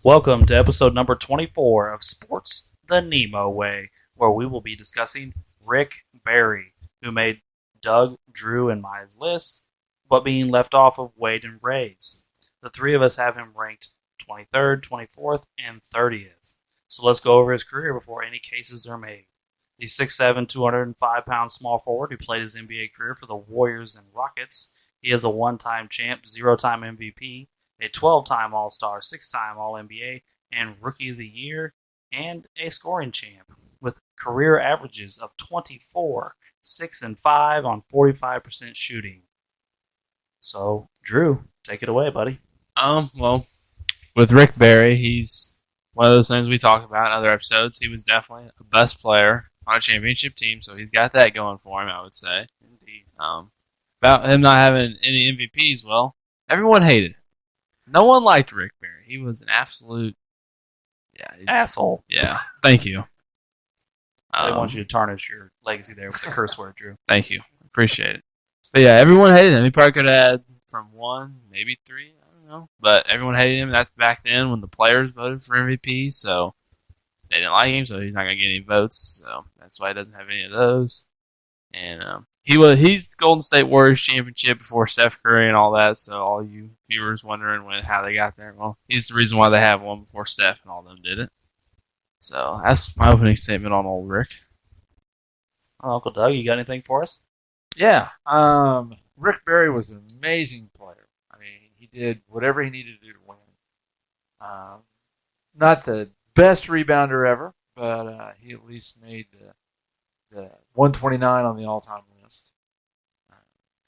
Welcome to episode number 24 of Sports the Nemo Way, where we will be discussing Rick Barry, who made Doug, Drew, and my list, but being left off of Wade and Ray's. The three of us have him ranked 23rd, 24th, and 30th. So let's go over his career before any cases are made. The 6'7", 205-pound small forward who played his NBA career for the Warriors and Rockets. He is a one-time champ, zero-time MVP, a 12-time All-Star, 6-time All-NBA, and Rookie of the Year, and a scoring champ with career averages of 24, 6, and 5 on 45% shooting. So, Drew, take it away, buddy. Well, with Rick Barry, he's one of those things we talk about in other episodes. He was definitely a best player on a championship team, so he's got that going for him, I would say. Indeed. About him not having any MVPs, well, everyone hated him. No one liked Rick Barry. He was an absolute Asshole. Yeah, thank you. I want you to tarnish your legacy there with the curse word, Drew. Thank you. Appreciate it. But yeah, everyone hated him. He probably could have had from 1, maybe 3, I don't know. But everyone hated him. That's back then when the players voted for MVP, so they didn't like him, so he's not going to get any votes. So that's why he doesn't have any of those. And he's Golden State Warriors championship before Steph Curry and all that. So all you viewers wondering how they got there, well, he's the reason why they have one before Steph and all them did it. So that's my opening statement on old Rick. Well, Uncle Doug, you got anything for us? Yeah. Rick Barry was an amazing player. I mean, he did whatever he needed to do to win. Not the best rebounder ever, but he at least made the 129 on the all-time list.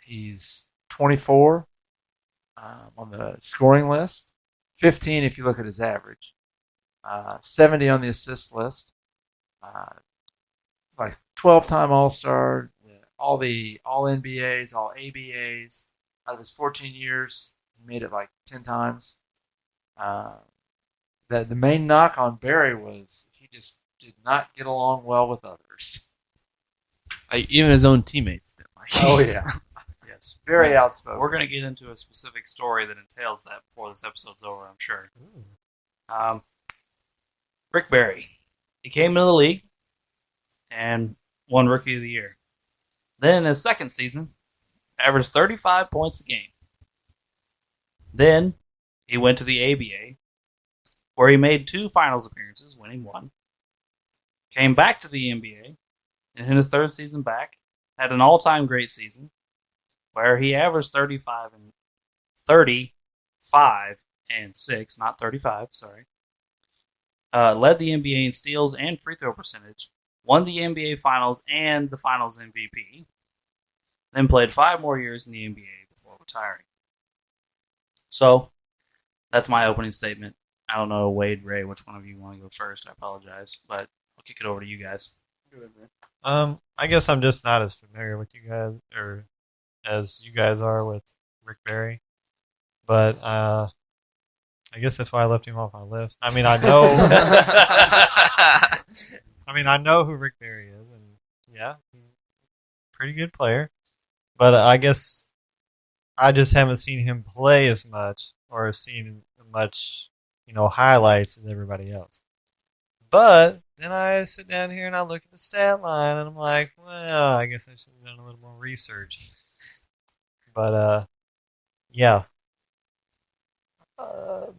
He's 24 on the scoring list, 15 if you look at his average, 70 on the assist list, like 12-time All-Star, all NBAs, all ABAs. Out of his 14 years, he made it like 10 times. The main knock on Barry was he just did not get along well with others. Even his own teammates didn't like him. Oh yeah, Yes. very outspoken. We're going to get into a specific story that entails that before this episode's over, I'm sure. Rick Barry. He came into the league and won Rookie of the Year. Then in his second season, averaged 35 points a game. Then he went to the ABA, where he made 2 finals appearances, winning 1. Came back to the NBA, and in his third season back, had an all-time great season, where he averaged 35 and 6, not 35, sorry. Led the NBA in steals and free throw percentage, won the NBA Finals and the Finals MVP, then played 5 more years in the NBA before retiring. So, that's my opening statement. I don't know, Wade, Ray, which one of you want to go first? I apologize, but I'll kick it over to you guys. I guess I'm just not as familiar with you guys, or as you guys are with Rick Barry, but I guess that's why I left him off my list. I mean, I know who Rick Barry is, and yeah, he's a pretty good player, but I guess I just haven't seen him play as much or seen much, highlights as everybody else. But then I sit down here and I look at the stat line and I'm like, well, I guess I should have done a little more research. But, yeah.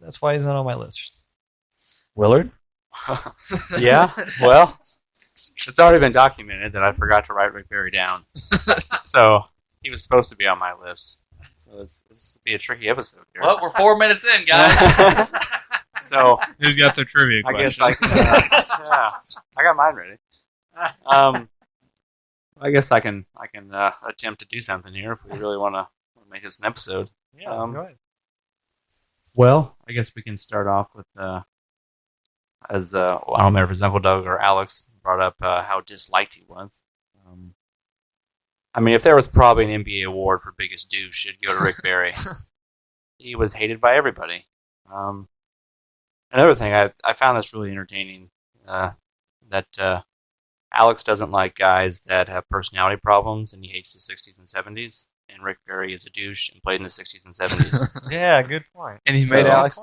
That's why he's not on my list. Willard? Yeah, well, it's already been documented that I forgot to write Rick Barry down. So he was supposed to be on my list. So this will be a tricky episode here. Well, we're 4 minutes in, guys. So Who's got the trivia I guess question? I got mine ready. I guess I can attempt to do something here if we really want to make this an episode. Yeah, go ahead. Well, I guess we can start off with I don't remember if it was Uncle Doug or Alex brought up how disliked he was. I mean, if there was probably an NBA award for biggest douche, it'd go to Rick Barry. He was hated by everybody. Another thing, I found this really entertaining, that Alex doesn't like guys that have personality problems, and he hates the 60s and 70s. And Rick Barry is a douche and played in the 60s and 70s. Yeah, good point. And he made So, Alex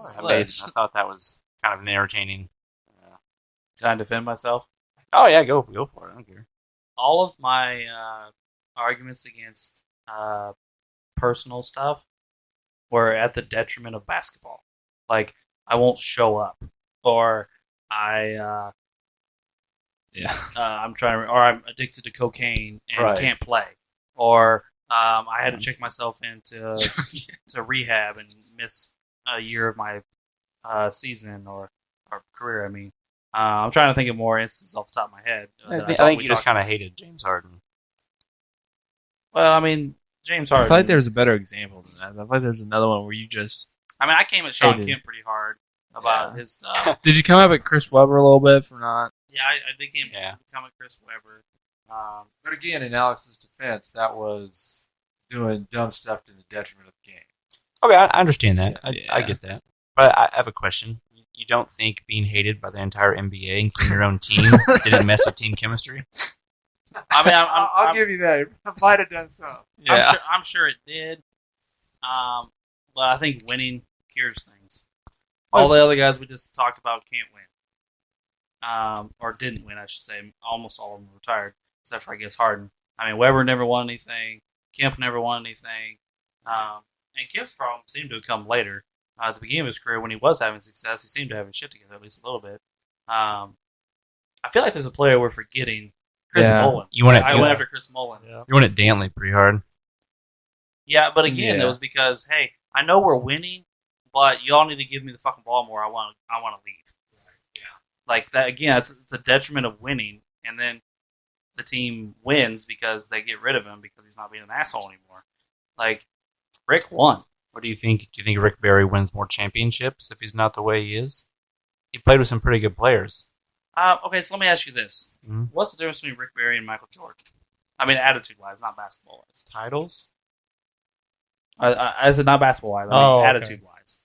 I thought that was kind of an entertaining. Can I defend myself? Oh yeah, go for it. I don't care. All of my arguments against personal stuff were at the detriment of basketball. Like, I won't show up, or I'm I'm addicted to cocaine and Right. can't play, or I had to check myself into to rehab and miss a year of my season or career. I mean, I'm trying to think of more instances off the top of my head. I that think we you just talked kind of hated James Harden. Well, I mean, James I Harden. feel like there's a better example than that. I feel like there's another one where you just I mean, I came at Sean Hated. Kemp pretty hard about Yeah. his stuff. did you come up at Chris Webber a little bit for not? Yeah, I did Yeah. become at Chris Webber. But again, in Alex's defense, that was doing dumb stuff to the detriment of the game. Okay, I understand that. I Yeah. get that. But I have a question. You don't think being hated by the entire NBA, including your own team, didn't mess with team chemistry? I mean, I'll give you that. I might have done some. I'm sure it did. But I think winning cures things. All the other guys we just talked about can't win. Or didn't win, I should say. Almost all of them retired, except for, I guess, Harden. I mean, Weber never won anything. Kemp never won anything. And Kemp's problem seemed to have come later. At the beginning of his career, when he was having success, he seemed to have his shit together at least a little bit. I feel like there's a player we're forgetting. Chris Yeah. Mullin. You want it- I you- went after Chris Mullin. Yeah. You went at Dantley pretty hard. Yeah, but again, Yeah. it was because, hey, I know we're winning, but y'all need to give me the fucking ball more. I want to leave. Yeah, like that again. It's a detriment of winning, and then the team wins because they get rid of him because he's not being an asshole anymore. Like, Rick won. What do you think? Do you think Rick Barry wins more championships if he's not the way he is? He played with some pretty good players. Okay, so let me ask you this: Mhm. What's the difference between Rick Barry and Michael Jordan? I mean, attitude-wise, not basketball-wise. Titles? I said not basketball-wise. I mean, Oh, okay. attitude-wise.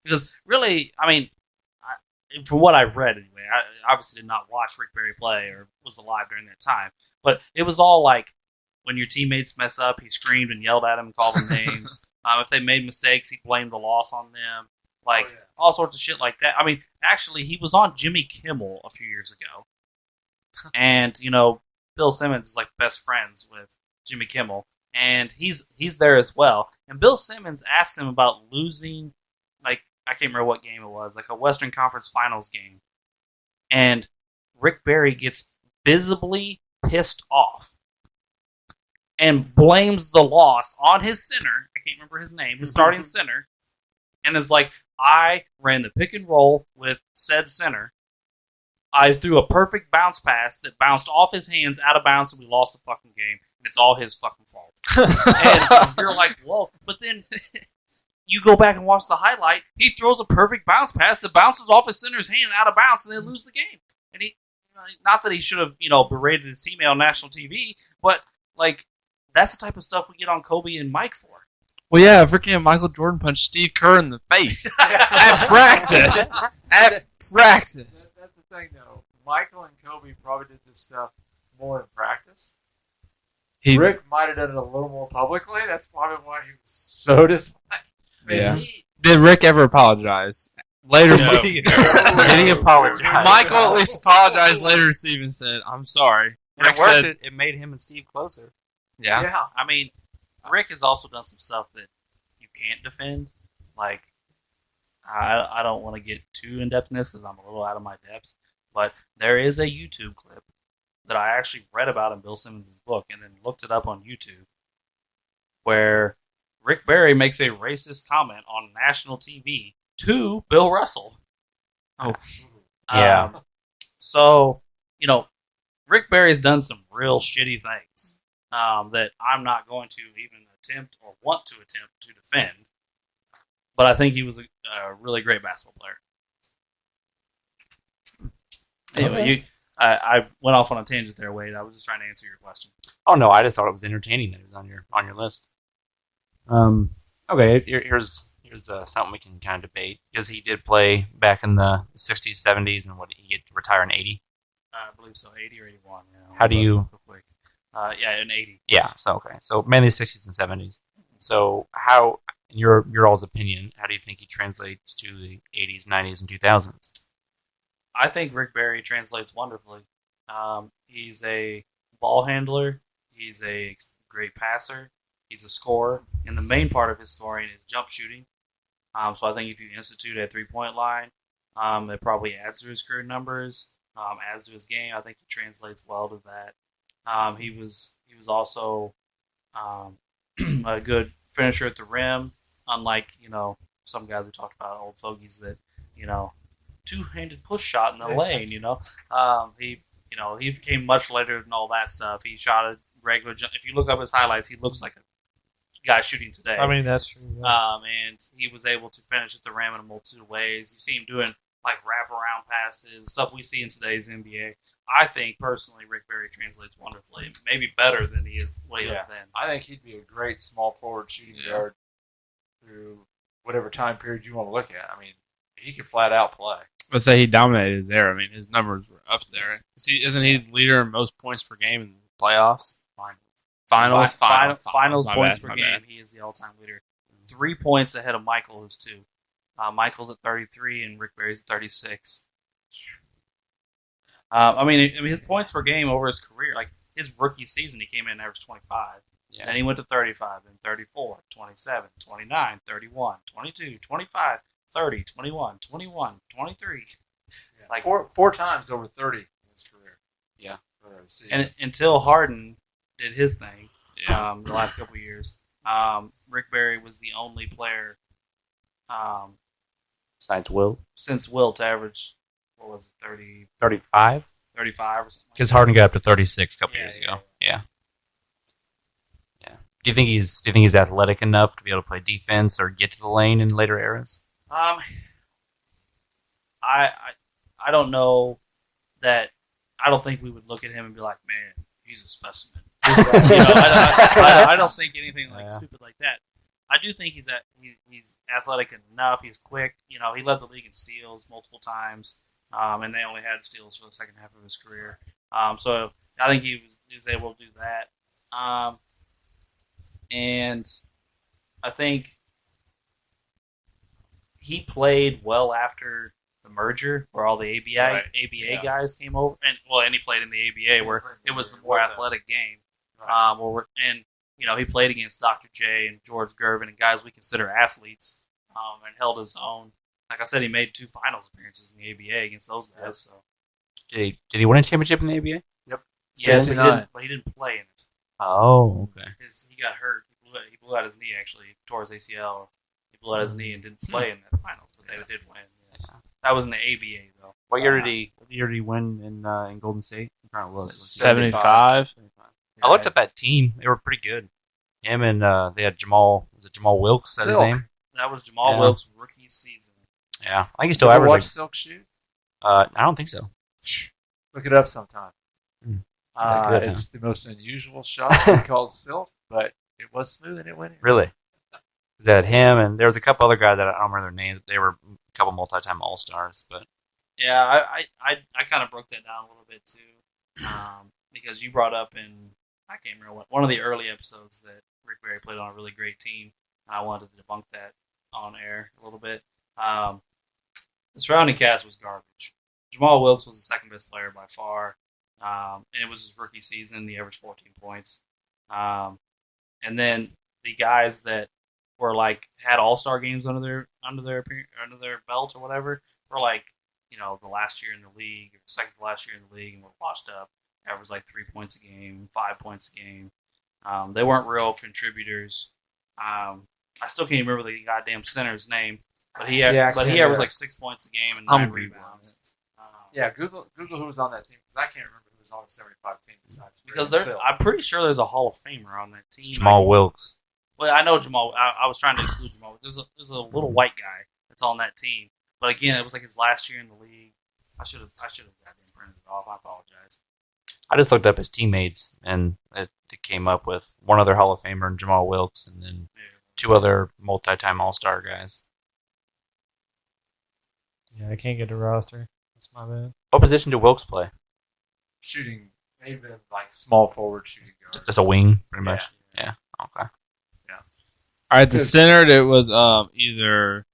Because really, I mean, from what I read anyway, I obviously did not watch Rick Barry play or was alive during that time. But it was all like when your teammates mess up, he screamed and yelled at them, called them names. If they made mistakes, he blamed the loss on them. Like, all sorts of shit like that. I mean, actually, he was on Jimmy Kimmel a few years ago. And, Bill Simmons is like best friends with Jimmy Kimmel. And he's there as well. And Bill Simmons asked him about losing, like, I can't remember what game it was, like a Western Conference Finals game. And Rick Barry gets visibly pissed off and blames the loss on his center. I can't remember his name, his starting center. And is like, I ran the pick and roll with said center. I threw a perfect bounce pass that bounced off his hands out of bounds and we lost the fucking game. And it's all his fucking fault. And you're like, whoa. But then you go back and watch the highlight. He throws a perfect bounce pass that bounces off his center's hand out of bounds and they lose the game. And he, not that he should have, berated his teammate on national TV, but like, that's the type of stuff we get on Kobe and Mike for. Well, yeah, freaking Michael Jordan punched Steve Kerr in the face at practice. At practice. That's the thing, though. Michael and Kobe probably did this stuff more in practice. Rick might have done it a little more publicly. That's probably why he was so disliked. Yeah. Did Rick ever apologize? Later, No. Did he apologize? Michael at least apologized later. Steven said, "I'm sorry." And Rick it worked. said, It made him and Steve closer. "Yeah, I mean, Rick has also done some stuff that you can't defend. Like, I don't want to get too in depth in this because I'm a little out of my depth. But there is a YouTube clip that I actually read about in Bill Simmons' book and then looked it up on YouTube, where Rick Barry makes a racist comment on national TV to Bill Russell. Oh. Yeah. So, Rick Barry's done some real shitty things that I'm not going to even attempt or want to attempt to defend. But I think he was a really great basketball player. Anyway, I went off on a tangent there, Wade. I was just trying to answer your question. Oh no, I just thought it was entertaining that it was on your list. Okay, here's something we can kind of debate because he did play back in the 60s, 70s, and what did he get to retire in 80? I believe so, 80 or 81. How do you? Real quick. Yeah, in 80. Yeah, so mainly 60s and 70s. So how, in your all's opinion, how do you think he translates to the 80s, 90s, and 2000s? I think Rick Barry translates wonderfully. He's a ball handler. He's a great passer. He's a scorer, and the main part of his scoring is jump shooting. So I think if you institute a 3-point line, it probably adds to his career numbers, adds to his game. I think he translates well to that. He was also a good finisher at the rim, unlike some guys we talked about, old fogies that two-handed push shot in the lane. He became much later than all that stuff. He shot a regular jump. If you look up his highlights, he looks like a guy shooting today. I mean, that's true. Yeah. And he was able to finish at the rim in a multitude of ways. You see him doing like wraparound passes, stuff we see in today's NBA. I think personally, Rick Barry translates wonderfully, maybe better than he is what he was then. I think he'd be a great small forward shooting guard through whatever time period you want to look at. I mean, he could flat out play. Let's say he dominated his era. I mean, his numbers were up there. Isn't he the leader in most points per game in the playoffs? Finals points per game. He is the all-time leader. 3 points ahead of Michael, who's 2. Michael's at 33 and Rick Barry's at 36. I mean, his points per game over his career, like his rookie season, he came in and averaged 25. Yeah. Then he went to 35, then 34, 27, 29, 31, 22, 25, 30, 21, 21, 23. Yeah. Like four times over 30 in his career. Yeah. For a season. And until Harden did his thing, the last couple of years, Rick Barry was the only player Besides Will. since Wilt to average, what was it, 30, 35? 35 or something. Because Harden got up to 36 a couple Yeah, years yeah, ago. Yeah. Do you think he's athletic enough to be able to play defense or get to the lane in later eras? I don't know that. I don't think we would look at him and be like, man, he's a specimen. I don't think anything stupid like that. I do think he's athletic enough. He's quick. He led the league in steals multiple times, and they only had steals for the second half of his career. So I think he was able to do that. And I think he played well after the merger, where all the ABA guys came over, and he played in the ABA, where it was the more athletic game. He played against Dr. J and George Gervin and guys we consider athletes, and held his own. Like I said, he made 2 finals appearances in the ABA against those guys. So Did he win a championship in the ABA? yes, but he didn't play in it. Oh, okay. He got hurt. He blew out his knee. Actually, he tore his ACL. He blew out his knee and didn't play in the finals, but they did win. Yes. That was in the ABA though. What year did he win in Golden State? I'm trying to look. 75. I looked at that team. They were pretty good. Him and they had Jamal. Was it Jamal Wilkes? That's his name. That was Jamal Wilkes' rookie season. Yeah, I think he still Ever averaged. watch Silk shoot? I don't think so. Look it up sometime. Good, It's the most unusual shot called Silk, but it was smooth and it went in. Really? Is that him? And there was a couple other guys that I don't remember their names. They were a couple multi-time All-Stars, but Yeah, I kind of broke that down a little bit too, because you brought up in I can't remember one of the early episodes that Rick Barry played on a really great team, and I wanted to debunk that on air a little bit. The surrounding cast was garbage. Jamal Wilkes was the second best player by far, and it was his rookie season. He averaged 14 points, and then the guys that were had all-star games under their belt or whatever were the last year in the league or second to last year in the league, and were washed up. Averaged 3 points a game, 5 points a game. They weren't real contributors. I still can't remember the goddamn center's name, but he averaged 6 points a game and 9 rebounds. Google who was on that team, because I can't remember who was on the 75 team besides Because Silk. I'm pretty sure there's a Hall of Famer on that team. Jamal Wilkes. Well, I know Jamal. I was trying to exclude Jamal. There's a little white guy that's on that team, but again, it was his last year in the league. I should have goddamn printed it off. I apologize. I just looked up his teammates, and it came up with one other Hall of Famer, Jamal Wilkes, and then 2 other multi-time All-Star guys. Yeah, I can't get a roster. That's my bad. What position did Wilkes play? Shooting, they've been small forward shooting guard. Just a wing, pretty much. Yeah. Okay. All right, the center, it was either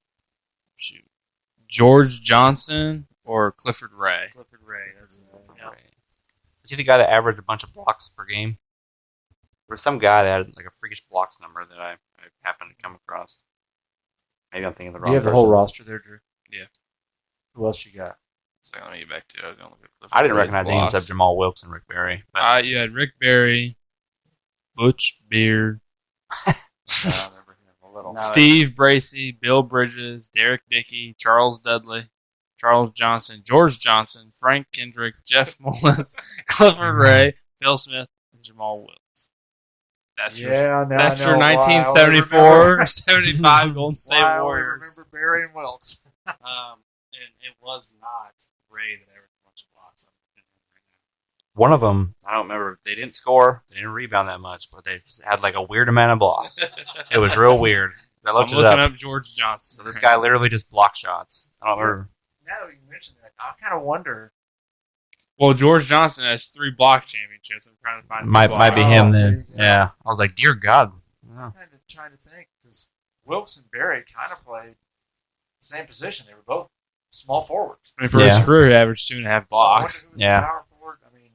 George Johnson or Clifford Ray. Clifford Ray. That's yeah. Is he the guy that averaged a bunch of blocks per game? There was some guy that had like a freakish blocks number that I happened to come across. Maybe I'm thinking of the wrong You have the person. whole roster there, Drew. Yeah. Who else you got? So let me get back to it. I was gonna look at Clifford I didn't Ray recognize anyone blocks. except Jamal Wilkes and Rick Barry. But You had Rick Barry, Butch Beard, I remember him a little. No. Steve Bracey, Bill Bridges, Derek Dickey, Charles Dudley, Charles Johnson, George Johnson, Frank Kendrick, Jeff Mullins, Clifford Ray, Phil Smith, and Jamal Wilkes. That's your Yeah, now that's I your know why I only 1974 75 Golden State why I only Warriors. remember Barry and Wilkes. And it was not Ray that averaged a bunch of blocks. one of them, I don't remember. They didn't score. They didn't rebound that much, but they had like a weird amount of blocks. It was real weird. I I'm looked it looking up. up George Johnson. So this guy literally just blocked shots. I don't remember. Now that you mention that, I kind of wonder. Well, George Johnson has 3 block championships. I'm trying to find. Might be Oh, him there you then. go. Yeah. I was like, dear God. Yeah. I'm kind of trying to think because Wilkes and Barry kind of played the same position. They were both small forwards. I mean, for Yeah. his career, he averaged 2.5 So I wonder blocks. who was the Yeah. power forward. I mean,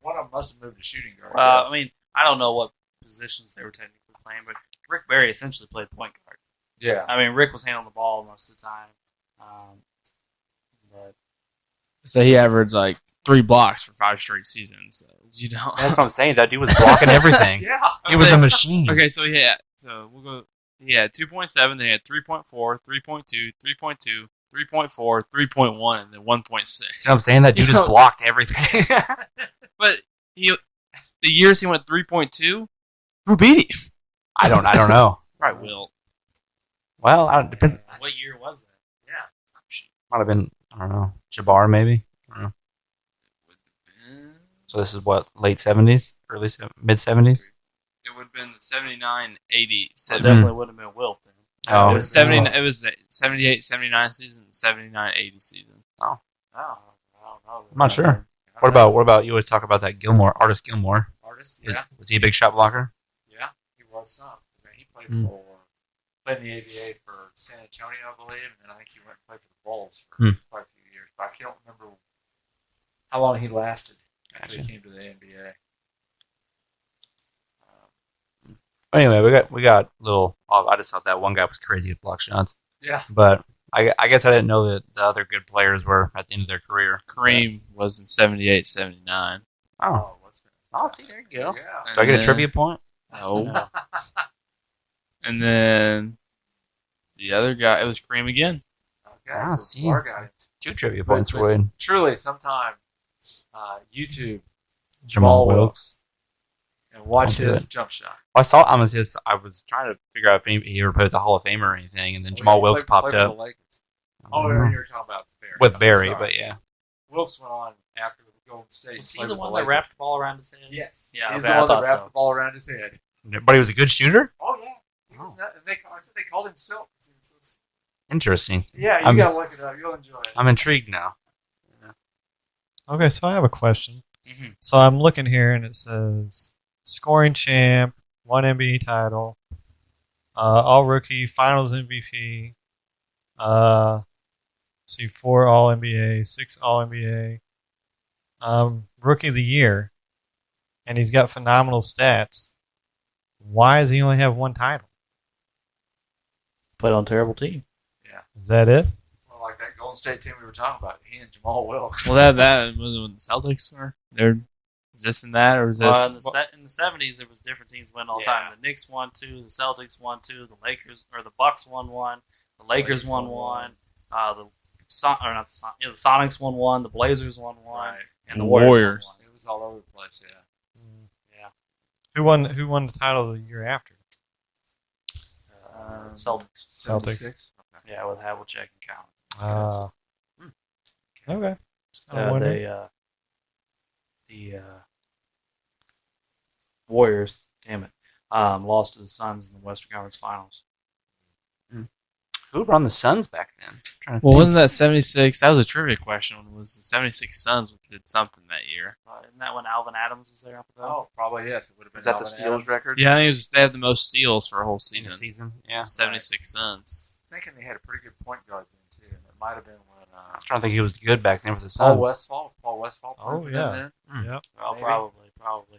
one of them must have moved to shooting guard. I mean, I don't know what positions they were technically playing, but Rick Barry essentially played point guard. yeah. I mean, Rick was handling the ball most of the time. But So he averaged like 3 blocks for 5 straight seasons. So, you know. That's what I'm saying. That dude was blocking everything. Yeah. He was a machine. Okay, so we'll go. He had 2.7, then he had 3.4, 3.2, 3.2, 3.4, 3.1, and then 1.6. See what I'm saying? That dude You just know- blocked everything. But the years he went 3.2, who beat him? I don't know. Probably Wilt. Well, it depends. what year was that? Might have been, I don't know, Jabbar maybe. I don't know. So this is what, late 70s? Mid 70s? It would have been the 79, 80, That 70. definitely would have been Wilt then. Oh. It was 70. It was the 78, 79 season, and 79, 80 season. Oh, I don't know. I'm not sure. What about you always talk about that Artist Gilmore? artists? Was, Yeah, was he a big shot blocker? yeah, he was some. I mean, he played Hmm. played in the ABA for San Antonio, I believe, and then I think he went and played for the Bulls for Hmm. quite a few years. But I can't remember how long he lasted after Gotcha. he came to the NBA. Anyway, we got little. I just thought that one guy was crazy with block shots, Yeah, but I guess I didn't know that the other good players were at the end of their career. Kareem was in 78, 79. Oh, what's see, there you go. Yeah. Do I get a And trivia point? No. No. And then the other guy, it was Kareem again. Okay, Ah, so see. Bar guy. 2 trivia points for Wade. Truly, sometime YouTube Jamal Wilkes. and watch I'll do his jump shot. I was trying to figure out if he ever played the Hall of Fame or anything, and then Jamal He Wilkes played popped for the up. Lakers. Oh, you were talking about Barry. With Barry, Sorry. but yeah. Wilkes went on after the Golden State. Was to he play the with one that Lakers. wrapped the ball around his head? Yes. Yeah, He's okay, the I one that thought wrapped so. the ball around his head. But he was a good shooter? Oh, yeah. He was not, they called him Silk. He was so- Interesting. Yeah, you I'm- got to look it up. You'll enjoy it. I'm intrigued now. Okay, so I have a question. Mhm. So I'm looking here, and it says scoring champ, 1 NBA title, all rookie, Finals MVP. See, 4 All NBA, 6 All NBA, Rookie of the Year, and he's got phenomenal stats. Why does he only have 1 title? Played on a terrible team. Is that it? Well, like that Golden State team we were talking about, he and Jamal Wilkes. Well, that was it when the Celtics were. They're is this and that, or is this? In the 70s, there was different teams winning all the Yeah. time. The Knicks won 2, the Celtics won 2, the Lakers or the Bucks won 1, the Lakers won 1, the Sonics won 1, the Blazers won 1, Right. and the Warriors. Warriors won 1. It was all over the place, yeah. Yeah. Who won the title the year after? Celtics. 76? Okay. Yeah, with Havlicek and Cowan. Okay. Just kinda wondering. The Warriors, damn it, lost to the Suns in the Western Conference Finals. Who were on the Suns back then? I'm trying to Well, think. wasn't that 76? That was a trivia question. Was the 76 Suns did something that year? Isn't that when Alvin Adams was there? Oh, probably yes. It would have been Was that the Alvin steals Adams. record? Yeah, I think they had the most steals for a whole In season. the season? Yeah, Yeah. 76 Suns. Thinking they had a pretty good point guard then too. And might have been when I was trying to think he was good back then for the Paul Suns. Westphal. Paul Westphal. Oh, played yeah. then? Yep. Oh, Maybe. probably.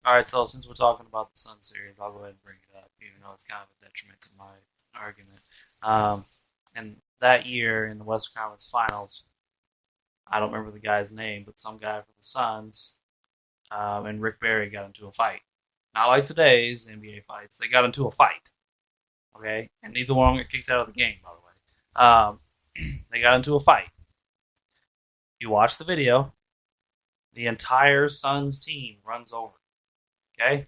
All right, so since we're talking about the Sun series, I'll go ahead and bring it up, even though it's kind of a detriment to my argument. And that year in the Western Conference Finals, I don't remember the guy's name, but some guy for the Suns and Rick Barry got into a fight. Not like today's NBA fights. They got into a fight. Okay? And neither one got kicked out of the game, by the way. They got into a fight. You watch the video, the entire Suns team runs over. Okay?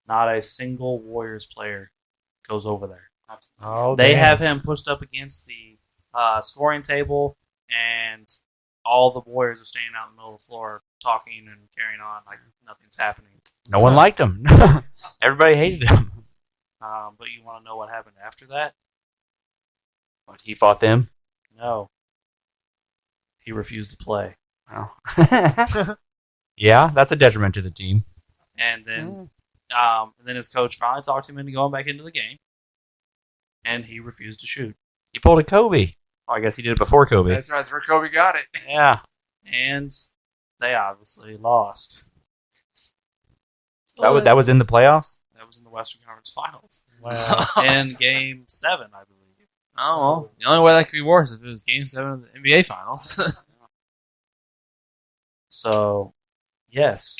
Not a single Warriors player goes over there. Oh, They damn. have him pushed up against the scoring table, and all the Warriors are standing out in the middle of the floor talking and carrying on like nothing's happening. No one liked him. Everybody hated him. But you want to know what happened after that? But he fought them. No. He refused to play. Oh. Yeah, that's a detriment to the team. And then his coach finally talked him into going back into the game, and he refused to shoot. He pulled a Kobe. Oh, I guess he did it before Kobe. That's right. That's where Kobe got it. Yeah. And they obviously lost. That was in the playoffs? That was in the Western Conference Finals. Wow. In Game 7, I believe. Oh, well, the only way that could be worse is if it was Game 7 of the NBA Finals. So, yes.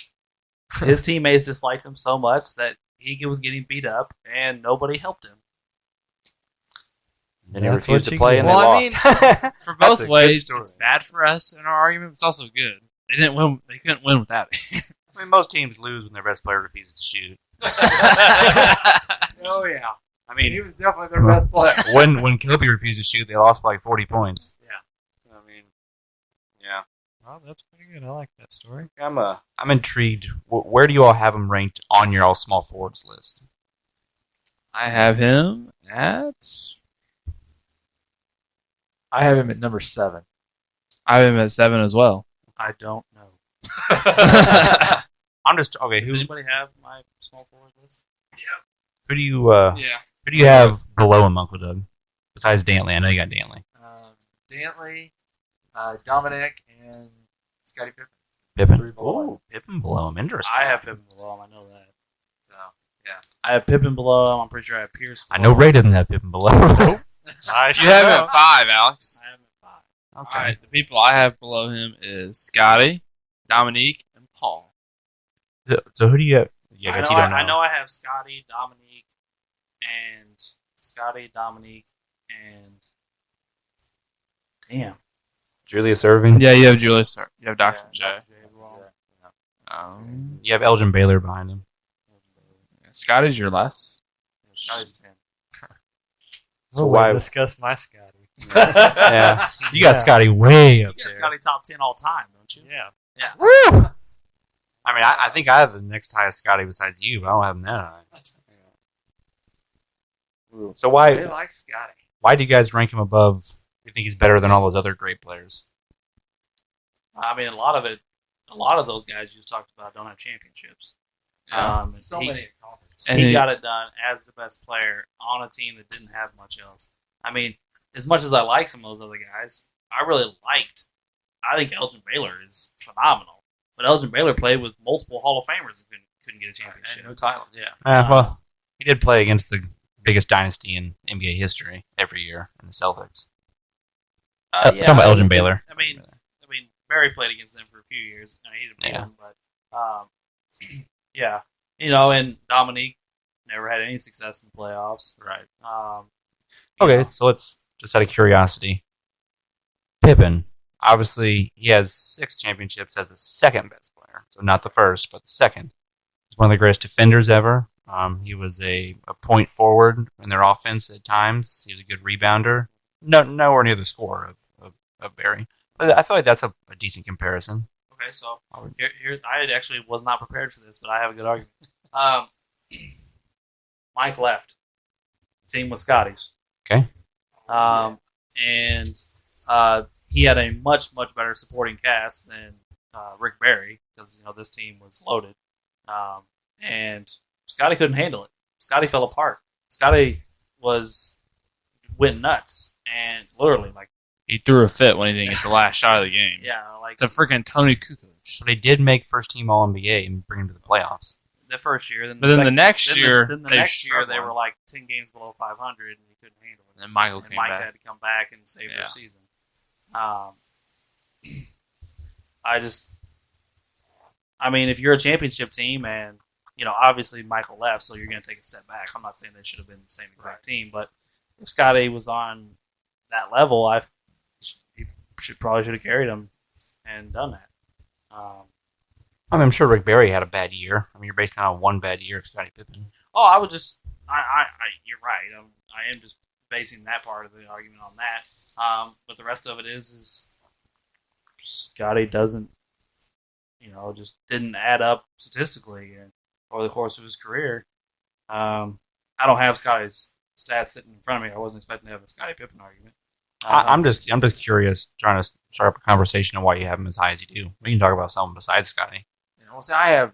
His teammates disliked him so much that he was getting beat up, and nobody helped him. Then he That's refused what to you play get. and Well, I they lost. For That's both a good ways, story. it's bad for us in our argument, but it's also good. They didn't win. They couldn't win without it. I mean, most teams lose when their best player refuses to shoot. Oh, yeah. I He mean, was definitely their best player. when Kobe refused to shoot, they lost by like 40 points. Yeah. I mean, yeah. Oh, that's pretty good. I like that story. I'm intrigued. Where do you all have him ranked on your all small forwards list? I have him at. I have him at number 7. I have him at 7 as well. I don't know. I'm just okay. Does anybody have my small forward list? Who do you Yeah. who do you have below him, Uncle Doug? Besides Dantley, I know you got Dantley. Dantley, Dominic, and Scottie Pippen. Pippen. 3 below him. Ooh, Pippen below him. Interesting. I have Pippen below him. I know that. So, yeah. I have Pippen below him. I'm pretty sure I have Pierce I below know him. Ray doesn't have Pippen below. him. I You have him at 5, Alex. I have him at 5. Okay. All right. The people I have below him is Scotty, Dominique, and Paul. So who do you have? Yeah, I guess you don't know. I know I have Scotty, Dominique, and damn. Julius Irving. Yeah, you have Julius. You have Dr. J. Dr. J below him. You have Elgin Baylor behind him. Scotty's your last. Scotty's 10. So We'll why? discuss my Scotty? Yeah, you got Scotty way up You got there. Scotty top 10 all time, don't you? Yeah. Woo! I mean, I think I have the next highest Scotty besides you, but I don't have him that high. So They like Scotty. why do you guys rank him above? You think he's better than all those other great players? I mean, a lot of those guys you just talked about don't have championships. So he, many accomplishments. And he he- got it done as the best player on a team that didn't have much else. I mean, as much as I like some of those other guys, I think Elgin Baylor is phenomenal. But Elgin Baylor played with multiple Hall of Famers that couldn't get a championship. No title. Yeah. Well, he did play against the biggest dynasty in NBA history every year in the Celtics. Talking about Elgin Baylor. I mean, Barry played against them for a few years. I mean, he didn't beat Yeah. them, but yeah, and Dominique never had any success in the playoffs. Right. You Okay, know, so let's just out of curiosity. Pippen, obviously, he has 6 championships as the second best player. So not the first, but the second. He's one of the greatest defenders ever. He was a point forward in their offense at times. He was a good rebounder. Nowhere near the score of Barry. But I feel like that's a decent comparison. Okay, so here I actually was not prepared for this, but I have a good argument. Mike left. Team was Scotty's. Okay. And he had a much better supporting cast than Rick Barry because this team was loaded, and Scotty couldn't handle it. Scotty fell apart. Scotty went nuts and literally, like, He threw a fit when he didn't get the last shot of the game. yeah, like It's a freaking Tony Kukoc. So they did make first team All NBA and bring him to the playoffs. the first year. Then But then the second- next then year, then the they next year they struggled. were like 10 games below 500, and he couldn't handle it. And then Michael And came Mike back. had to come back and save Yeah. their season. I mean, if you're a championship team, and obviously Michael left, so you're going to take a step back. I'm not saying they should have been the same exact team, but if Scotty was on that level, he probably should have carried him and done that. I mean, I'm sure Rick Barry had a bad year. I mean, you're based on one bad year of Scottie Pippen. Oh, I would just, you're right. I am just basing that part of the argument on that. But the rest of it is Scotty doesn't, just didn't add up statistically over the course of his career. I don't have Scotty's stats sitting in front of me. I wasn't expecting to have a Scottie Pippen argument. I'm just curious, trying to start up a conversation on why you have him as high as you do. We can talk about someone besides Scotty. See, I have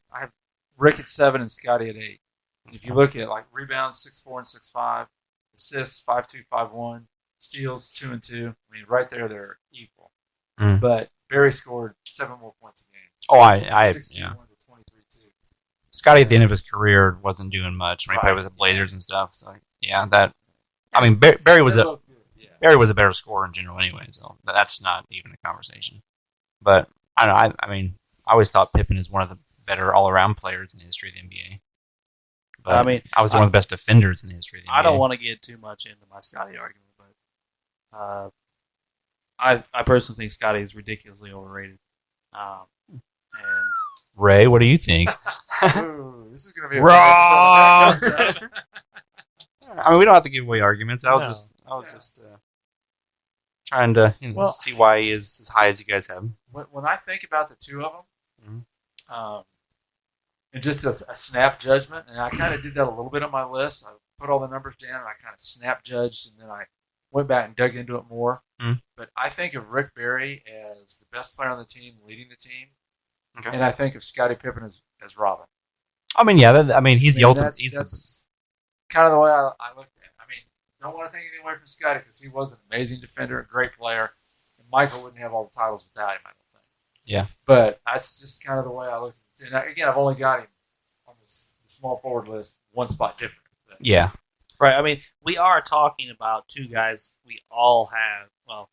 Rick at 7 and Scotty at 8. And if you look at like rebounds 6'4" and 6'5", assists 5'2", 5'1", steals 2 and 2. I mean, right there they're equal. Mm. But Barry scored 7 more points a game. Oh, I 61 yeah. to 23-2. Scotty at the end of his career wasn't doing much when he played with the Blazers and stuff. So yeah, that. I mean, Barry was They a look good, yeah. Barry was a better scorer in general anyway, so that's not even a conversation. But I don't know. I mean, I always thought Pippen is one of the better all-around players in the history of the NBA. But I mean, I was one of the best defenders in the history of the NBA. I don't want to get too much into my Scotty argument, but I personally think Scotty is ridiculously overrated. And Ray, what do you think? Ooh, this is going to be a Wrong! good episode. I mean, we don't have to give away arguments. I was No. just trying to Well- see why he is as high as you guys have him. When I think about the two of them, and just a snap judgment, and I kind of did that a little bit on my list. I put all the numbers down, and I kind of snap judged, and then I went back and dug into it more. Mm. But I think of Rick Barry as the best player on the team, leading the team, Okay. and I think of Scottie Pippen as Robin. I mean, yeah. He's the ultimate. That's kind of the way I looked at it. I mean, don't want to take anything away from Scotty because he was an amazing defender, a great player, and Michael wouldn't have all the titles without him, I don't think. Yeah. But that's just kind of the way I looked at it. And again, I've only got him on the small forward list one spot different. But Yeah. right, I mean, we are talking about two guys we all have. Well,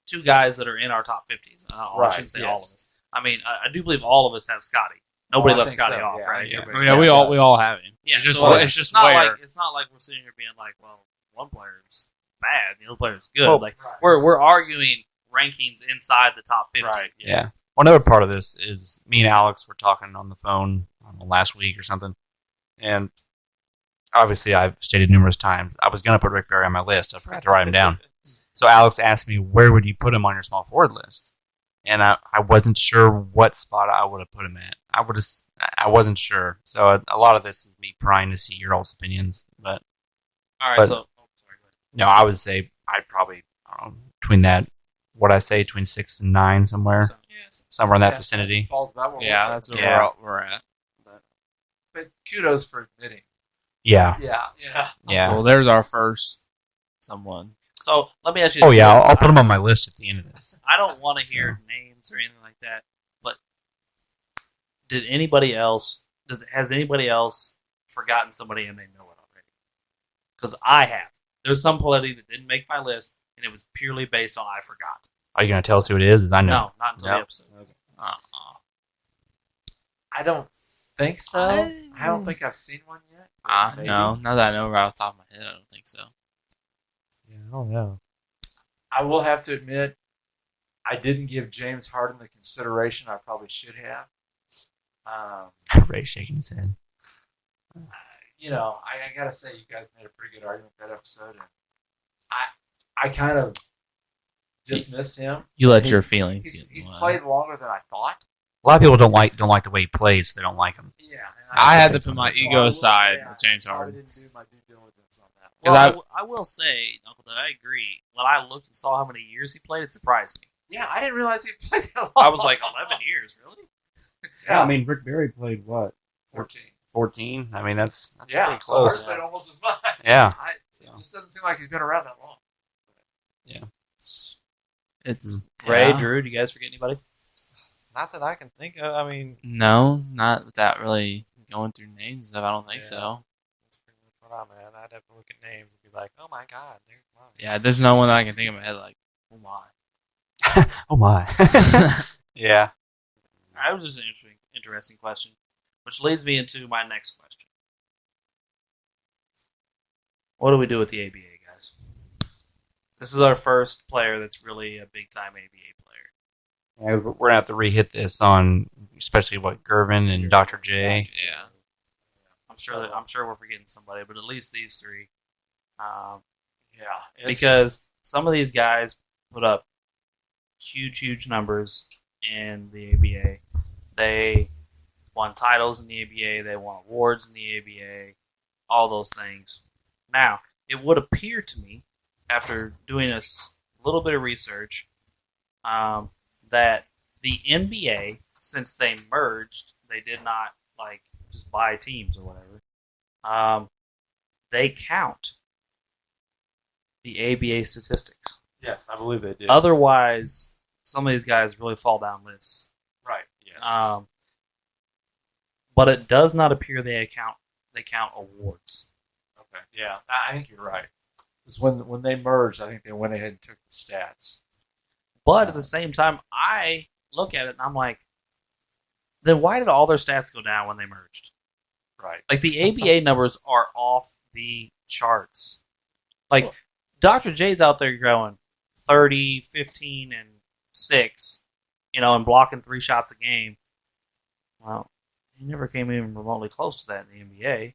two guys that are in our top 50s. I Right, shouldn't say yes. all of us. I mean, I do believe all of us have Scotty. Nobody I left think Scotty so, off, yeah. right? Yeah. Everybody's Yeah, got we all have him. Yeah, It's just so it's just not where. like it's not like we're sitting here being like, well, one player's bad, the other player's good. Well, like right. we're arguing rankings inside the top 50. Right. Yeah. Well, another part of this is me and Alex were talking on the phone last week or something, and obviously I've stated numerous times I was going to put Rick Barry on my list. I forgot to write him down. So Alex asked me, where would you put him on your small forward list? And I wasn't sure what spot I would have put him at. I wasn't sure. So a lot of this is me prying to see your all's opinions. But All right, But- so sorry, go ahead. no, I would say I'd probably between that, what I say, between 6 and 9 somewhere, So, somewhere in that Yeah, vicinity. Falls about where Yeah, we're that's at. where Yeah. we're at. But kudos for admitting. Yeah, Yeah. yeah. Well, there's our first someone. so let me ask you. Oh this. yeah, I'll put him on my list at the end of this. I don't want to hear names or anything like that, but has anybody else forgotten somebody and they know it already? Because I have. There's some player that didn't make my list, and it was purely based on I forgot. Are you gonna tell us who it is? I know. No, not until No. the episode. I don't think so. I don't think I've seen one yet. Maybe. No, now that I know right off the top of my head, I don't think so. Yeah, I don't know. I will have to admit, I didn't give James Harden the consideration I probably should have. Ray shaking his head. I gotta say, you guys made a pretty good argument that episode, and I kind of dismissed him. You let He's- your feelings He's, get he's in the way. played longer than I thought. A lot of people don't like the way he plays, so they don't like him. Yeah, I had to put my so I ego will aside say with James I probably Harden. didn't do my due diligence on that. Because Well, I will say, Uncle Doug, I agree. When I looked and saw how many years he played, it surprised me. Yeah, I didn't realize he played that long. I was like, 11 years, really? Yeah, I mean Rick Barry played what 14. 14. I mean that's Yeah, pretty so Harden close. played almost as much. Yeah. It just doesn't seem like he's been around that long. It's Ray, yeah. Drew, do you guys forget anybody? Not that I can think of. I mean, No, not without really going through names and stuff. I don't think Yeah. so. that's pretty much what I'm at. I'd have to look at names and be like, oh my god, there's mine. Yeah, there's no one that I can think of in my head like, oh my. Oh my. Yeah. That was just an interesting question, which leads me into my next question. What do we do with the ABA, guys? This is our first player that's really a big-time ABA player. Yeah, we're gonna have to re-hit this on, especially what Gervin and Dr. J. Yeah. I'm sure we're forgetting somebody, but at least these three. Yeah, Because some of these guys put up huge numbers in the ABA. They won titles in the ABA. They won awards in the ABA. All those things. Now, it would appear to me, after doing a little bit of research, that the NBA, since they merged, they did not like just buy teams or whatever. They count the ABA statistics. yes, I believe they did. Otherwise, some of these guys really fall down lists. Right. Yes. But it does not appear they count awards. Okay. Yeah, I think you're right. Because when they merged, I think they went ahead and took the stats. But at the same time, I look at it and I'm like, then why did all their stats go down when they merged? Right. Like the ABA numbers are off the charts. Like Dr. J's out there going 30, 15, and 6, and blocking 3 shots a game. Well, he never came even remotely close to that in the NBA.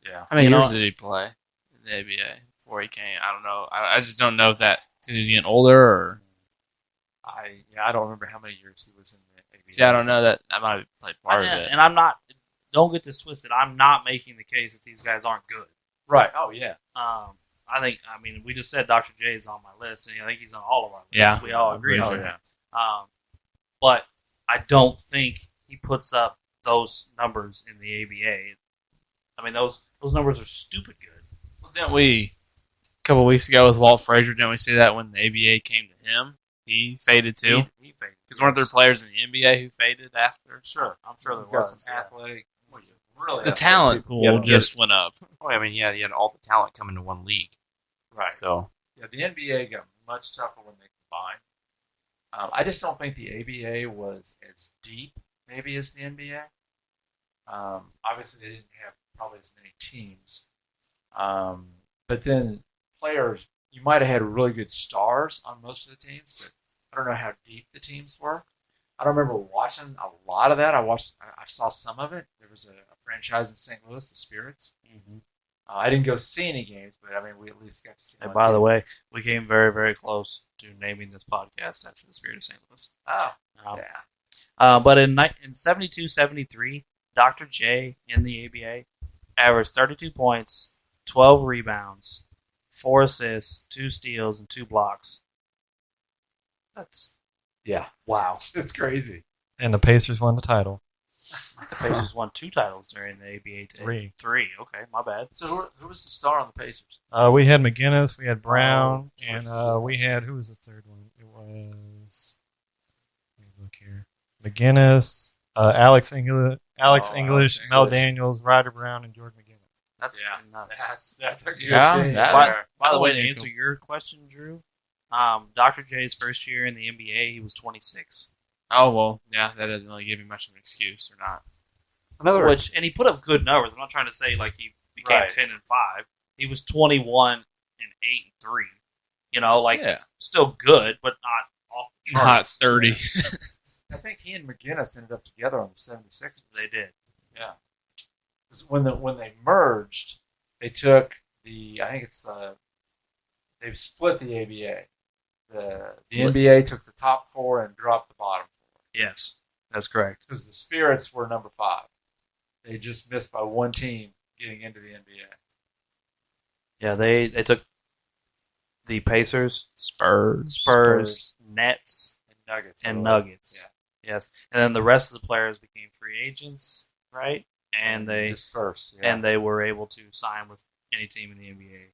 Yeah. How many You know- years did he play in the ABA before he came? I don't know. I just don't know if that because he's getting older or. I don't remember how many years he was in the ABA. See, I don't know that. I might have played part of it. And I'm not. Don't get this twisted. I'm not making the case that these guys aren't good. Right. Oh yeah. I mean, we just said Dr. J is on my list, and I think he's on all of our lists. Yeah. We all agree Oh on yeah. that. But I don't think he puts up those numbers in the ABA. I mean, those numbers are stupid good. Well, didn't we a couple weeks ago with Walt Frazier? Didn't we see that when the ABA came to him, he faded too? He faded. Because weren't there players in the NBA who faded after? Sure, I'm sure there You've got was. some athletic, really The athletic talent people. pool Yeah. just went up. Oh, I mean, yeah, you had all the talent come into one league. Right. So Yeah, the NBA got much tougher when they combined. I just don't think the ABA was as deep, maybe, as the NBA. Obviously, they didn't have probably as many teams. But then players, you might have had really good stars on most of the teams, but I don't know how deep the teams were. I don't remember watching a lot of that. I saw some of it. There was a franchise in St. Louis, the Spirits. I didn't go see any games, but I mean, we at least got to see. And one by the team. way, we came very, very close to naming this podcast after the Spirit of St. Louis. Oh, Um, yeah. But in 72-73, Dr. J in the ABA averaged 32 points, 12 rebounds, 4 assists, 2 steals, and 2 blocks. That's Yeah. Wow. It's crazy. And the Pacers won the title. the Pacers won 2 titles during the ABA. Three. 3. Okay, my bad. So who was the star on the Pacers? We had McGinnis, we had Brown, and we had who was the third one? It was let me look here. McGinnis, Alex English, Alex Mel English. Daniels, Ryder Brown, and Jordan McGinnis. That's Yeah. nuts. That's a good Yeah, team. that- By the way, to That'd be answer cool. your question, Drew, Dr. J's first year in the NBA, he was 26. Oh well, yeah, that doesn't really give me much of an excuse or not. another And he put up good numbers. I'm not trying to say like he became Right. 10-5. He was 21 and 8 and 3. Yeah, Still good, but not off the charts. not 30. I think he and McGinnis ended up together on the 76ers. They did. Yeah. Because when they merged, they took they split the ABA. The NBA took the top 4 and dropped the bottom 4 Yes, that's correct. because the Spirits were number 5. They just missed by one team getting into the NBA. Yeah, they took the Pacers, Spurs. Nets, And Nuggets. and Nuggets. Yeah. Yes, and then the rest of the players became free agents, right? And they dispersed. Yeah. and they were able to sign with any team in the NBA.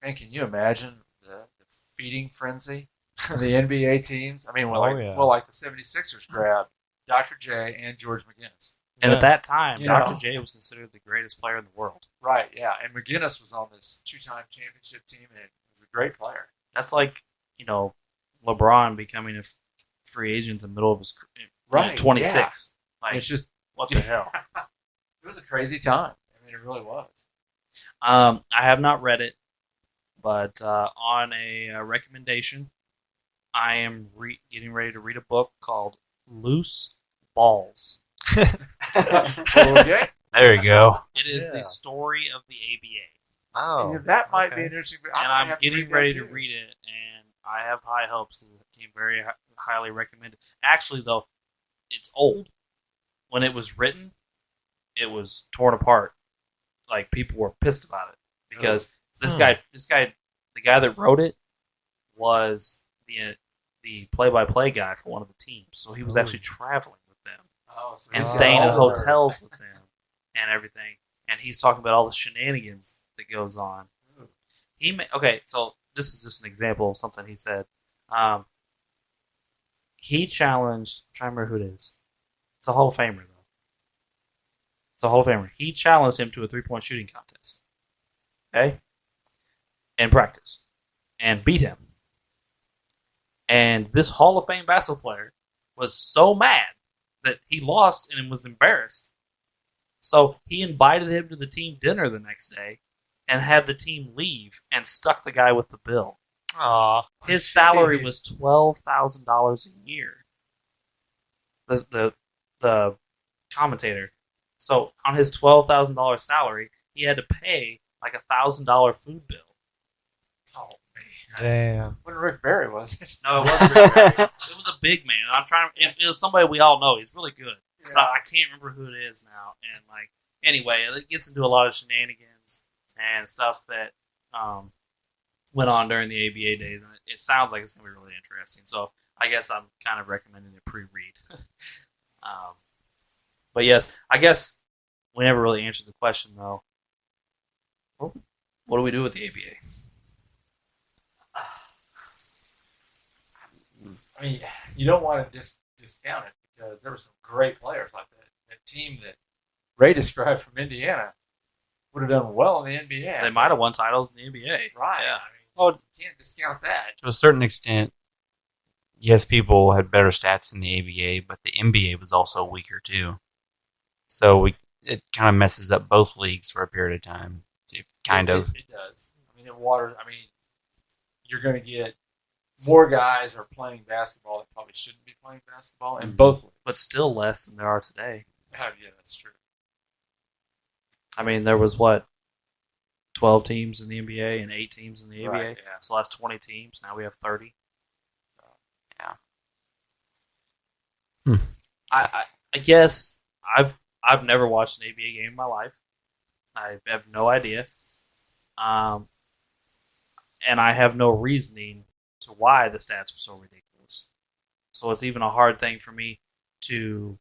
Man, can you imagine the feeding frenzy in the NBA teams. I mean, yeah. like the 76ers grabbed Dr. J and George McGinnis. And Yeah. at that time, You Dr. know. J was considered the greatest player in the world. Right, yeah. And McGinnis was on this 2-time championship team, and he was a great player. That's like, LeBron becoming a free agent in the middle of his career. Right, 26. And Like, it's just, what the hell? it was a crazy time. I mean, it really was. I have not read it, but on a recommendation, I am getting ready to read a book called Loose Balls. Okay. There you go. It is Yeah. the story of the ABA. Oh, that might be okay. an interesting. And I'm have getting that ready too. to read it, and I have high hopes because it came very highly recommended. Actually, though, it's old. When it was written, it was torn apart. Like, people were pissed about it because this guy, the guy that wrote it was the play-by-play guy for one of the teams. So he was Oh. actually traveling with them Oh, so and he's staying in got all the- hotels with them and everything. And he's talking about all the shenanigans that goes on. So this is just an example of something he said. He challenged. I'm trying to remember who it is. It's a Hall of Famer though. It's a Hall of Famer. He challenged him to a 3-point shooting contest. Okay, in practice, and beat him. And this Hall of Fame basketball player was so mad that he lost and was embarrassed. So he invited him to the team dinner the next day and had the team leave and stuck the guy with the bill. Aw. His salary was $12,000 a year. The commentator. So on his $12,000 salary, he had to pay like $1,000 food bill. Oh man, Damn. when Rick Barry was it? No, it wasn't. Rick Barry. It was a big man. I'm trying. It was somebody we all know. He's really good. But I can't remember who it is now. And anyway, it gets into a lot of shenanigans and stuff that went on during the ABA days, and it sounds like it's going to be really interesting. So I guess I'm kind of recommending a pre-read. But yes, I guess we never really answered the question though. What do we do with the ABA? I mean, you don't want to just discount it because there were some great players like that. That team that Ray described from Indiana would have done well in the NBA. They might have won titles in the NBA. Right. Yeah. I mean, well, you can't discount that. To a certain extent, yes, people had better stats in the ABA, but the NBA was also weaker too. So it kind of messes up both leagues for a period of time. It does. I mean, it waters. I mean, you're going to get more guys are playing basketball that probably shouldn't be playing basketball in both leagues. But still less than there are today. Oh, yeah, that's true. I mean, there was 12 teams in the NBA and 8 teams in the ABA. Right, yeah. So that's 20 teams. Now we have 30. Hmm. I guess I've never watched an ABA game in my life. I have no idea. And I have no reasoning to why the stats were so ridiculous. So it's even a hard thing for me to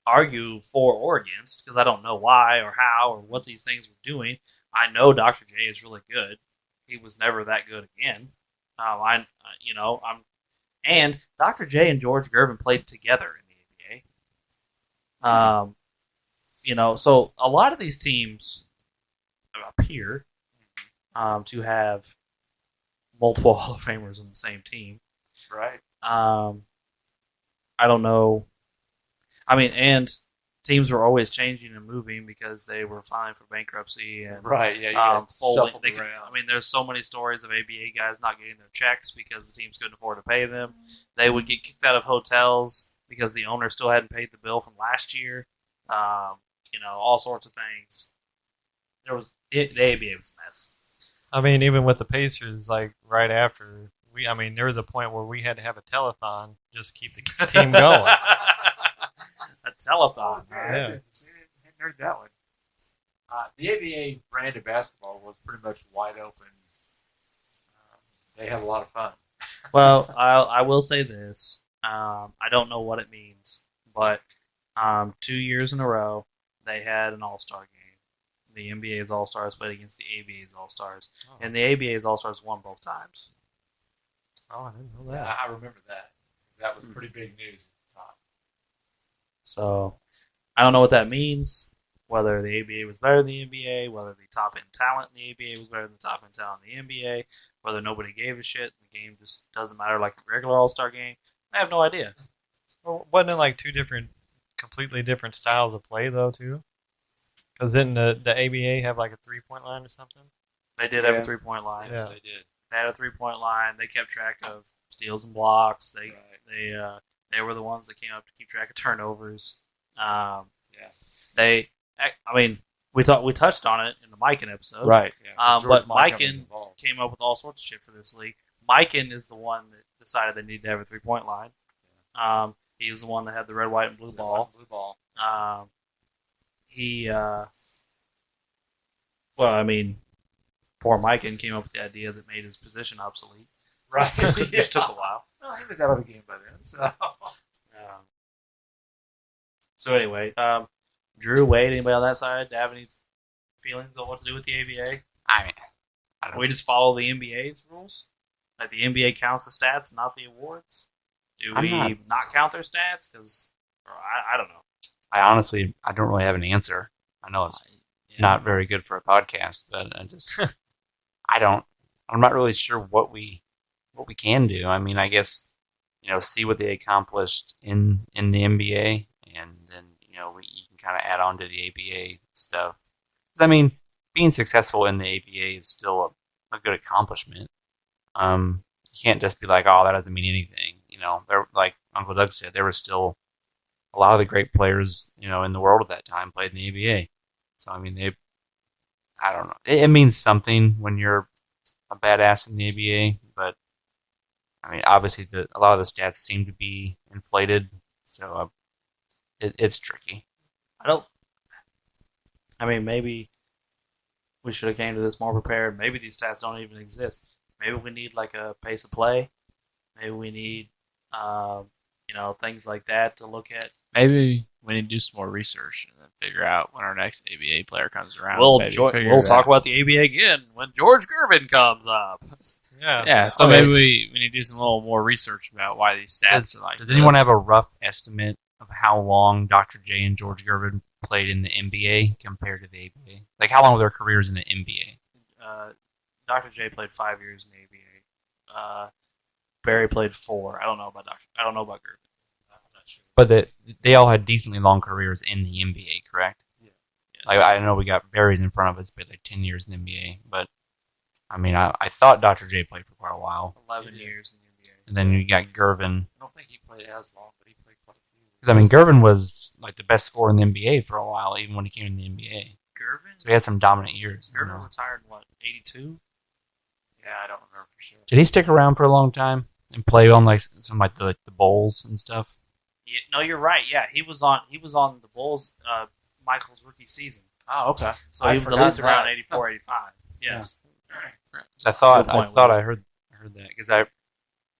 argue for or against because I don't know why or how or what these things were doing. I know Dr. J is really good. He was never that good again. And Dr. J and George Gervin played together in the ABA. So a lot of these teams appear to have multiple Hall of Famers on the same team. Right. I don't know. I mean, and teams were always changing and moving because they were filing for bankruptcy and Right. Yeah. You folding. There's so many stories of ABA guys not getting their checks because the teams couldn't afford to pay them. They would get kicked out of hotels because the owner still hadn't paid the bill from last year. All sorts of things. The ABA was a mess. I mean, even with the Pacers, like right after there was a point where we had to have a telethon just to keep the team going. A telethon. Yeah. That's interesting. I hadn't heard that one. The ABA brand of basketball was pretty much wide open. They had a lot of fun. Well, I will say this. I don't know what it means, but 2 years in a row, they had an All-Star game. The NBA's All-Stars played against the ABA's All-Stars, and the ABA's All-Stars won both times. Oh, I didn't know Yeah, that. I remember that. That was pretty big news at the time. So I don't know what that means. Whether the ABA was better than the NBA, whether the top end talent in the ABA was better than the top end talent in the NBA, whether nobody gave a shit, the game just doesn't matter like a regular All Star game. I have no idea. Well, wasn't it like two completely different styles of play though too? Because didn't the ABA have like a 3-point line or something? They did have Yeah. a 3-point line. Yeah. They did. They had a 3-point line. They kept track of steals and blocks. They were the ones that came up to keep track of turnovers. Yeah. I mean, we touched on it in the Mikan episode. Right. Yeah. 'cause George But Mikan was Mikan involved. came up with all sorts of shit for this league. Mikan is the one that decided they needed to have a 3-point line. He was the one that had the red, white, and blue ball. Blue ball. Well, I mean, poor Mikan came up with the idea that made his position obsolete. Right. Which took a while. Well, he was out of the game by then. So. So anyway, Drew, Wade, anybody on that side have any feelings on what to do with the ABA? I mean, I don't We just follow the NBA's rules? Like the NBA counts the stats, but not the awards? Do I'm we not- not count their stats? Because I don't know. I honestly, I don't really have an answer. I know it's not very good for a podcast, but I just, I'm not really sure what we can do. I mean, I guess, see what they accomplished in the NBA, and then, you can kind of add on to the ABA stuff. 'Cause, I mean, being successful in the ABA is still a good accomplishment. You can't just be like, oh, that doesn't mean anything. There, like Uncle Doug said, there was still a lot of the great players, in the world at that time played in the ABA. So, I mean, I don't know. It means something when you're a badass in the ABA, but, I mean, obviously a lot of the stats seem to be inflated, so it's tricky. I mean, maybe we should have came to this more prepared. Maybe these stats don't even exist. Maybe we need like a pace of play. Maybe we need, things like that to look at. Maybe we need to do some more research and then figure out when our next ABA player comes around. We'll maybe figure we'll it talk out. about the ABA again when George Gervin comes up. Yeah. Yeah, so Okay. maybe we need to do some little more research about why these stats are like Does anyone this. uh, have a rough estimate of how long Dr. J and George Gervin played in the NBA compared to the ABA? Like, how long were their careers in the NBA? Dr. J played 5 years in the ABA. Barry played 4. I don't know about Gervin. I'm not sure. But they all had decently long careers in the NBA, correct? Yeah. Like, I know we got Barry's in front of us, but like 10 years in the NBA. But, I mean, I thought Dr. J played for quite a while. 11 He did. years in the NBA. And then you got Gervin. I don't think he played as long, but he played quite a few. Because, I mean, Gervin was like the best scorer in the NBA for a while, even when he came in the NBA. Gervin? So he had some dominant years. Gervin retired in what, 82? Yeah, I don't remember for sure. Did he stick around for a long time and play on like some like the bowls and stuff? Yeah, no, you're right. Yeah, he was on the Bulls Michael's rookie season. Oh, okay. So I'd he was at forgotten least around that. 84, 85. Yes. 'Cause I thought Good point, I heard that because I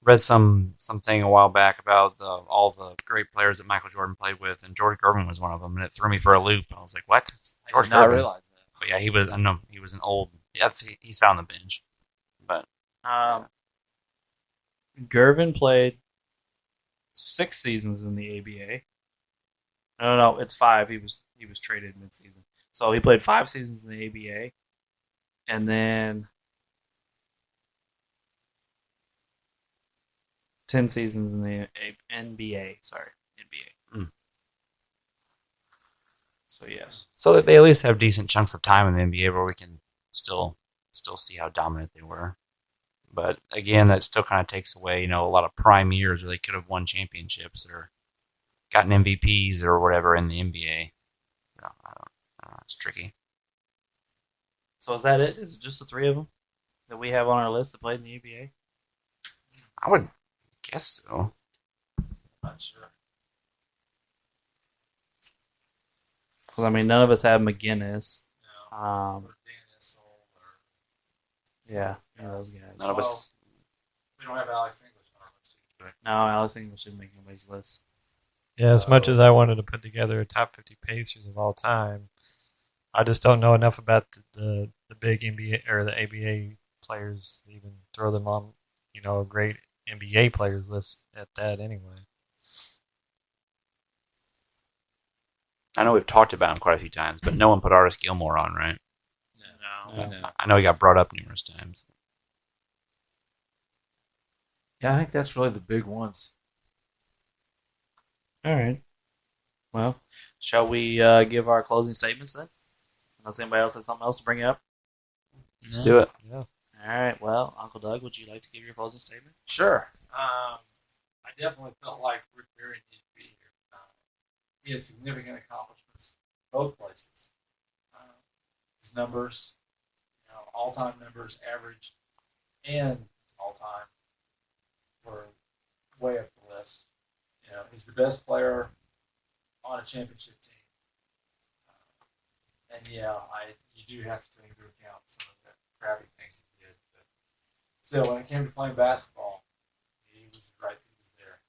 read something a while back about all the great players that Michael Jordan played with, and George Gervin was one of them, and it threw me for a loop. I was like, "What?" I George did not Gervin. realize that. But yeah, he was. I know he was an old. Yeah, he sat on the bench, but Gervin played 6 seasons in the ABA. No, it's 5. He was traded midseason, so he played 5 seasons in the ABA, and then 10 seasons in the NBA. Sorry, NBA. Mm. So yes, so that they at least have decent chunks of time in the NBA where we can still see how dominant they were. But again, that still kind of takes away, a lot of prime years where they could have won championships or gotten MVPs or whatever in the NBA. So, I don't know, it's tricky. so is that it? Is it just the 3 of them that we have on our list that played in the ABA? I would guess so. Not sure. Because I mean, none of us have McGinnis. Yeah, those guys. None of us. We don't have Alex English on our list either. No, Alex English didn't make anybody's list. Yeah, as much as I wanted to put together a top 50 Pacers of all time, I just don't know enough about the big NBA or the ABA players to even throw them on, a great NBA players list at that anyway. I know we've talked about him quite a few times, but no one put Artis Gilmore on, right? No. I know he got brought up numerous times. Yeah, I think that's really the big ones. All right. Well, shall we give our closing statements then? Unless anybody else has something else to bring up. No. Do it. Yeah. All right. Well, Uncle Doug, would you like to give your closing statement? Sure. I definitely felt like Rick Barry needed to be here. He had significant accomplishments both places. His numbers, all-time numbers, average, and all-time were way up the list. He's the best player on a championship team. And you do have to take into account some of the crappy things he did. But still, when it came to playing basketball, he was right. He was there.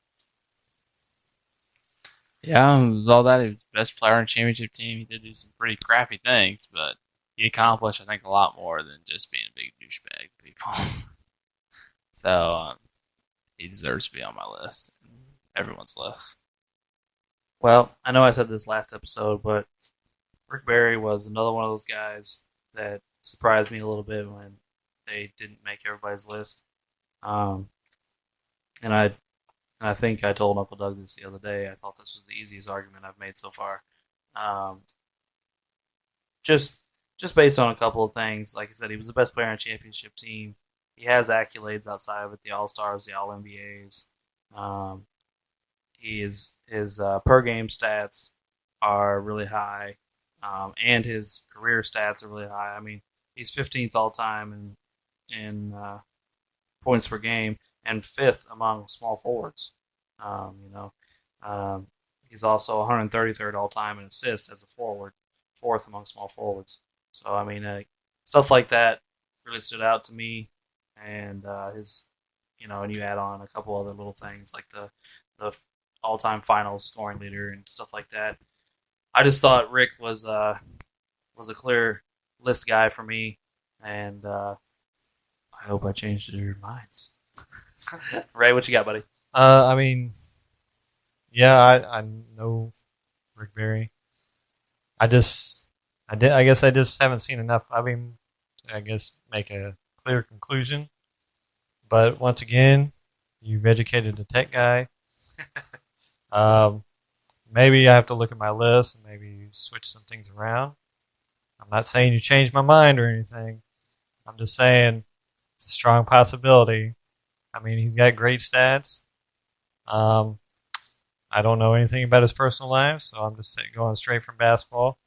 Yeah, it was all that. He was the best player on the championship team. He did do some pretty crappy things, but he accomplished, I think, a lot more than just being a big douchebag to people. So he deserves to be on my list, everyone's list. Well, I know I said this last episode, but Rick Barry was another one of those guys that surprised me a little bit when they didn't make everybody's list. And I think I told Uncle Doug this the other day. I thought this was the easiest argument I've made so far. Just based on a couple of things. Like I said, he was the best player on a championship team. He has accolades outside of it: the All Stars, the All NBAs. His per game stats are really high, and his career stats are really high. I mean, he's 15th all time in points per game and 5th among small forwards. He's also 133rd all time in assists as a forward, 4th among small forwards. So I mean, stuff like that really stood out to me, and and you add on a couple other little things like the all-time finals scoring leader and stuff like that. I just thought Rick was a clear list guy for me, and I hope I changed your minds. Ray, what you got, buddy? I mean, yeah, I know Rick Barry. I guess I just haven't seen enough of him to, I guess, make a clear conclusion. But once again, you've educated the tech guy. Maybe I have to look at my list and maybe switch some things around. I'm not saying you changed my mind or anything. I'm just saying it's a strong possibility. I mean, he's got great stats. I don't know anything about his personal life, so I'm just going straight from basketball.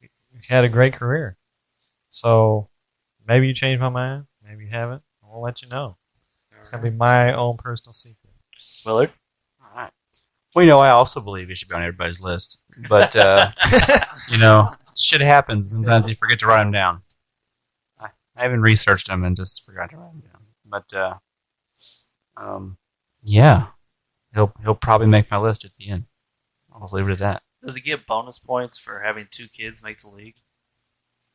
He had a great career. So maybe you changed my mind. Maybe you haven't. I'll let you know. It's going to be my own personal secret. Willard? All right. Well, I also believe he should be on everybody's list. But, shit happens. Sometimes you forget to write them down. I haven't researched them and just forgot to write them down. But, he'll probably make my list at the end. I'll just leave it at that. Does he get bonus points for having 2 kids make the league?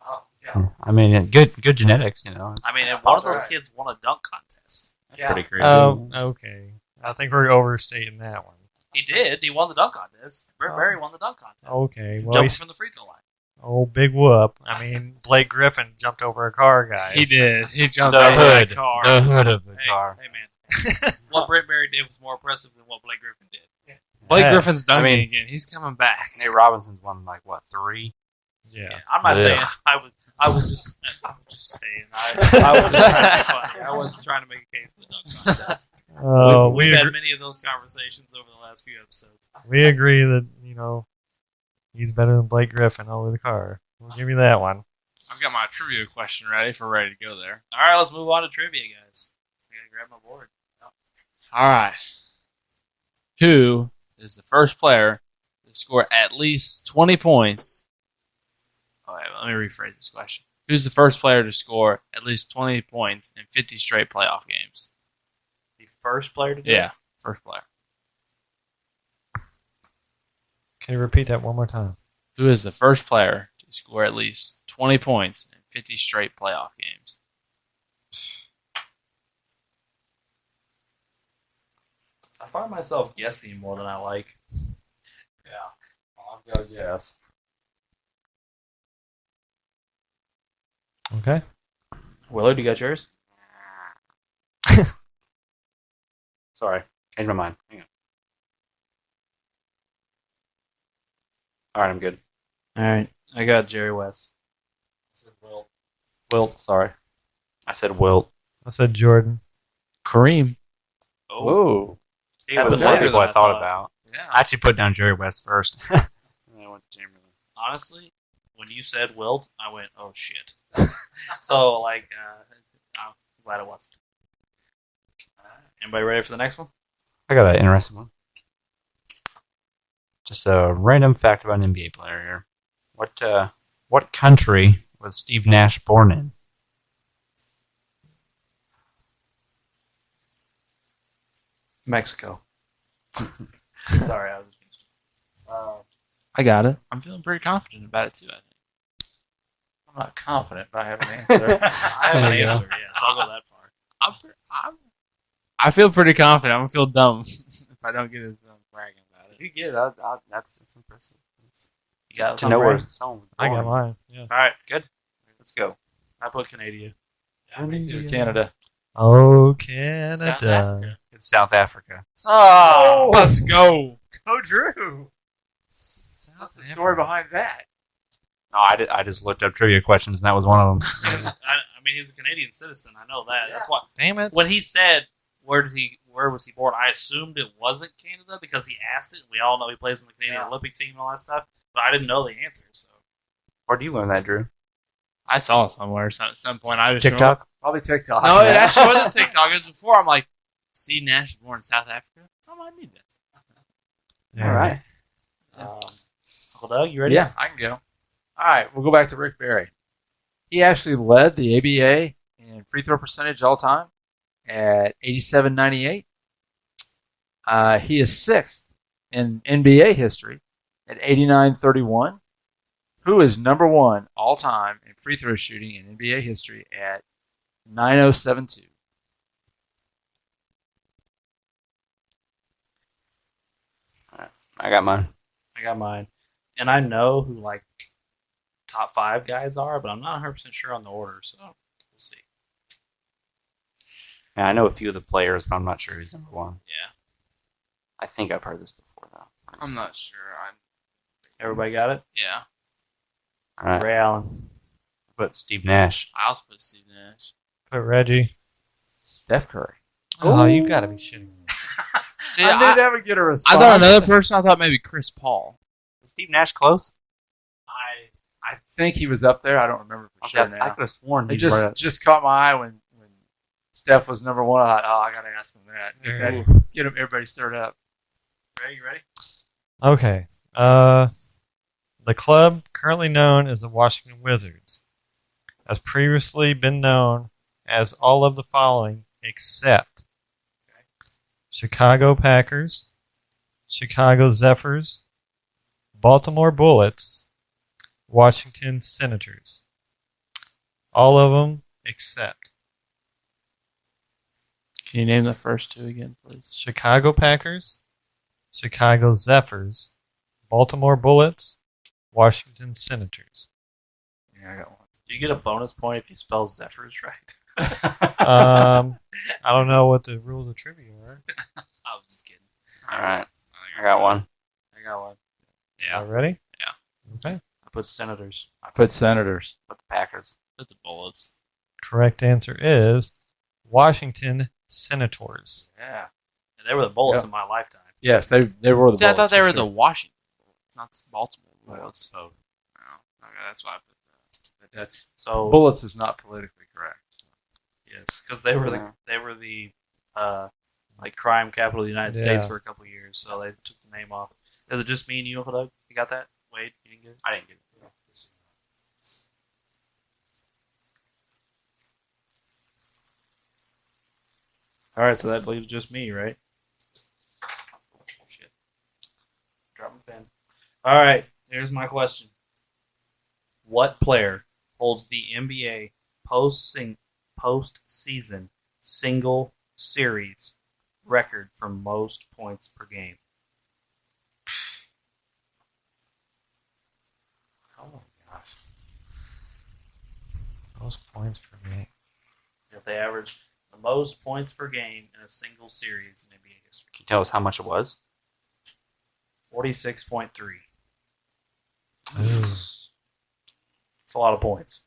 Oh, yeah. I mean, good genetics, I mean, and one of those kids won a dunk contest. That's Yeah. pretty crazy. Oh, okay. I think we're overstating that one. He did. He won the dunk contest. Rick Barry won the dunk contest. Okay. Well, Jumping he's, from the free throw line. oh, big whoop. I mean, Blake Griffin jumped over a car, guys. He did. He jumped The over hood. that car. The hood of the Hey, car. hey, man. What Rick Barry did was more impressive than what Blake Griffin did. Blake Yeah. Griffin's dunking I mean- again. He's coming back. Nate Robinson's won, 3? Yeah. I'm not Yeah. saying I was just saying. I was just trying to be funny. I wasn't trying to make a case for the dunk contest. We We've had agree, many of those conversations over the last few episodes. we agree that, he's better than Blake Griffin over the car. We'll give you that one. I've got my trivia question ready to go there. All right, let's move on to trivia, guys. I gotta grab my board. All right. Who is the first player to score at least 20 points? All right, let me rephrase this question. Who's the first player to score at least 20 points in 50 straight playoff games? The first player to do it? Yeah, first player. Can you repeat that one more time? Who is the first player to score at least 20 points in 50 straight playoff games? I find myself guessing more than I like. Yeah. I'll go yes. Okay. Willard, you got yours? Sorry. Changed my mind. Hang on. All right, I'm good. All right. I got Jerry West. I said Wilt. Wilt, sorry. I said Wilt. I said Jordan. Kareem. Whoa. He That was was one of the later people than I thought about. Yeah. I actually put down Jerry West first. And then I went to Chamberlain. Honestly, when you said Wilt, I went, "Oh shit!" So like, I'm glad it wasn't. Anybody ready for the next one? I got an interesting one. Just a random fact about an NBA player here. What country was Steve Nash born in? Mexico. Sorry, I was. I got it. I'm feeling pretty confident about it too. I think. I'm not confident, but I have an answer. I have an There you go. answer. Yes, I'll go that far. I feel pretty confident. I'm gonna feel dumb if I don't get his bragging about it. You get it. That's impressive. You got To know where something? someone was I got born. mine. Yeah. All right, Good. Let's go. I put Canada. Me too. Canada. Oh, South Canada. Africa. It's South Africa. Oh, Let's go. Go Drew. What's the story behind that? No, I just looked up trivia questions, and that was one of them. I mean, he's a Canadian citizen. I know that. That's why. Damn it. When he said where was he born, I assumed it wasn't Canada because he asked it. We all know he plays in the Canadian Olympic team and all that stuff, but I didn't know the answer. So Where do you learn that, Drew? I saw it somewhere at some point. I just TikTok? Probably TikTok. No, it actually wasn't TikTok. It was before. I'm like, Steve Nash was born in South Africa. Something I knew that. All right. Uncle Doug, you ready? Yeah, I can go. All right, we'll go back to Rick Barry. He actually led the ABA in free throw percentage all time at 87.98. He is sixth in NBA history at 89.31. Who is number one all time in free throw shooting in NBA history at 90.72? I got mine. I got mine, and I know who like top 5 guys are, but I'm not 100% sure on the order. So we'll see. Yeah, I know a few of the players, but I'm not sure who's number one. Yeah, I think I've heard this before, though. I'm not sure. everybody got it. Yeah. All right. Ray Allen. But Steve Nash. I also put Steve Nash. Put Reggie. Steph Curry. Oh, you got to be shitting me. See, I knew I that would get a I response. thought another person. I thought maybe Chris Paul. Is Steve Nash close? I think he was up there. I don't remember for sure I now. could have sworn It he was just caught my eye when Steph was number one. I thought, I got to ask him that. Get him everybody stirred up. Ray, you ready? Okay. The club currently known as the Washington Wizards has previously been known as all of the following except Chicago Packers, Chicago Zephyrs, Baltimore Bullets, Washington Senators. All of them except Can you name the first two again, please? Chicago Packers, Chicago Zephyrs, Baltimore Bullets, Washington Senators. Yeah, I got one. Do you get a bonus point if you spell Zephyrs right? I don't know what the rules of trivia are. I was just kidding. All right. I got one. I got one. Y'all ready? Yeah. Okay. I put Senators. I put Senators. With the Packers. Put the Bullets. Correct answer is Washington Senators. Yeah. And they were the Bullets Yeah. in my lifetime. Yes, they were the See, I Bullets thought they for were sure. the Washington Bullets, not the Baltimore Well, Bullets. Oh, Okay, that's why I put that. That's so Bullets is not politically correct. yes, because they were the like crime capital of the United States Yeah. for a couple of years, so they took the name off. Is it just me and you, Uncle Doug? You got that? Wade, you didn't get it? I didn't get it. All right, so that leaves just me, right? Shit. Drop my pen. All right, here's my question. What player holds the NBA postseason single series record for most points per game? Oh my gosh. Most points per game. If they average the most points per game in a single series in NBA history. Can you tell us how much it was? 46.3. Ooh. It's a lot of points.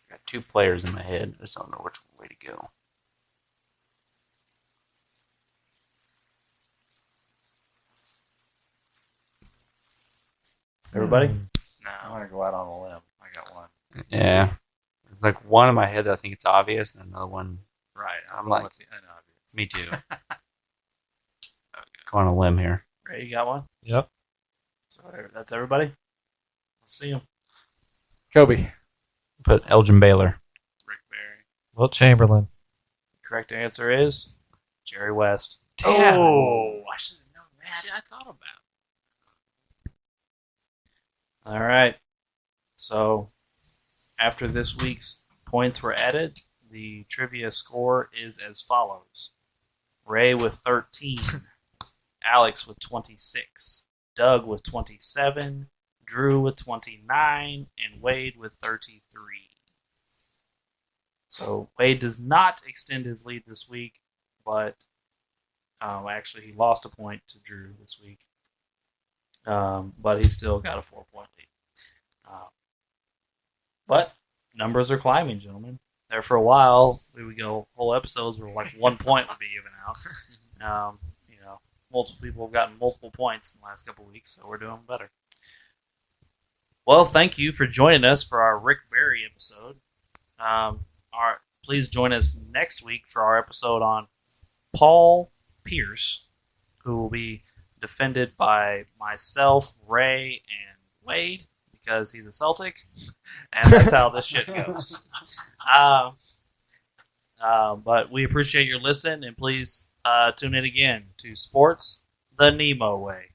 I got two players in my head. I just don't know which way to go. Everybody? I'm No. going to go out on a limb. I got one. Yeah. It's like one in my head that I think it's obvious, and another one, Right. I'm going like- with the unobvious. me too. Go on a limb here. Ray, you got one? Yep. So that's everybody? Let's see him. Kobe. Put Elgin Baylor. Rick Barry. Wilt Chamberlain. Correct answer is Jerry West. Damn. Oh, I should have known that. See, I thought about it. All right. So after this week's points were added, the trivia score is as follows: Ray with 13, Alex with 26, Doug with 27, Drew with 29, and Wade with 33. So Wade does not extend his lead this week, but actually he lost a point to Drew this week. But he still got a 4-point lead. But numbers are climbing, gentlemen. There for a while, we would go whole episodes where like 1 point would be given out. Multiple people have gotten multiple points in the last couple of weeks, so we're doing better. Well, thank you for joining us for our Rick Barry episode. Please join us next week for our episode on Paul Pierce, who will be defended by myself, Ray, and Wade, because he's a Celtic, and that's how this shit goes. But we appreciate your listen, and please tune in again to Sports the Nemo Way.